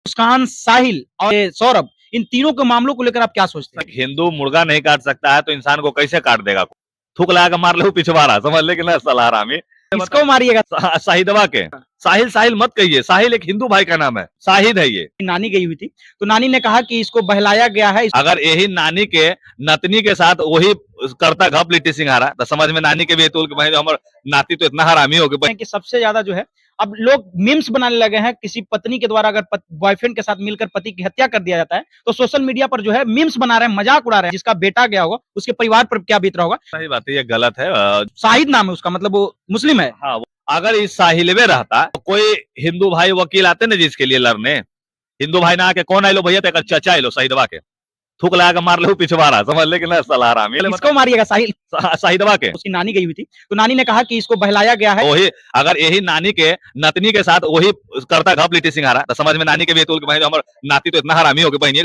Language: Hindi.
मुस्कान, साहिल और ये सौरभ, इन तीनों के मामलों को लेकर आप क्या सोचते हैं? हिंदू मुर्गा नहीं काट सकता है तो इंसान को कैसे काट देगा? थूक लगा के मार ले पिछवाड़ा, समझ ले कि ना सलाह में किसको मारिएगा? शाहिदवा के। साहिल साहिल मत कहिए, साहिल एक हिंदू भाई का नाम है, शाहिद है ये। नानी गई हुई थी तो नानी ने कहा कि इसको बहलाया गया है। अगर यही नानी के नतनी के साथ वही करता घप लिट्टी सिंघारा तो समझ में नानी के भी तूल के भाई हमारे नाती तो इतना हरामी हो गए कि सबसे ज्यादा जो है अब लोग मीम्स बनाने लगे हैं। किसी पत्नी के द्वारा अगर बॉयफ्रेंड के साथ मिलकर पति की हत्या कर दिया जाता है तो सोशल मीडिया पर जो है मीम्स बना रहे हैं, मजाक उड़ा रहे हैं। जिसका बेटा गया होगा उसके परिवार पर क्या बीत रहा होगा। सही बात है, ये गलत है। शाहिद नाम है उसका, मतलब वो मुस्लिम है। हाँ, अगर इस साहिलवे रहता तो कोई हिंदू भाई वकील आते ना जिसके लिए लड़ने, हिंदू भाई ना आके कौन आइलो भैया तो चचा आइलो शाहिदवा के, थूक लगा के मार ले पिछवाड़ा, समझ ले कि ना सलाह में। किसको मारिएगा? साहिल शाहिदवा के। उसकी नानी गई हुई थी तो नानी ने कहा कि इसको बहलाया गया है। वही अगर यही नानी के नतनी के साथ वही करता घप लिट्टी सिंघारा तो समझ में नानी के भी तूल के भाई हमारे नाती तो इतना हरामी हो गए बहनी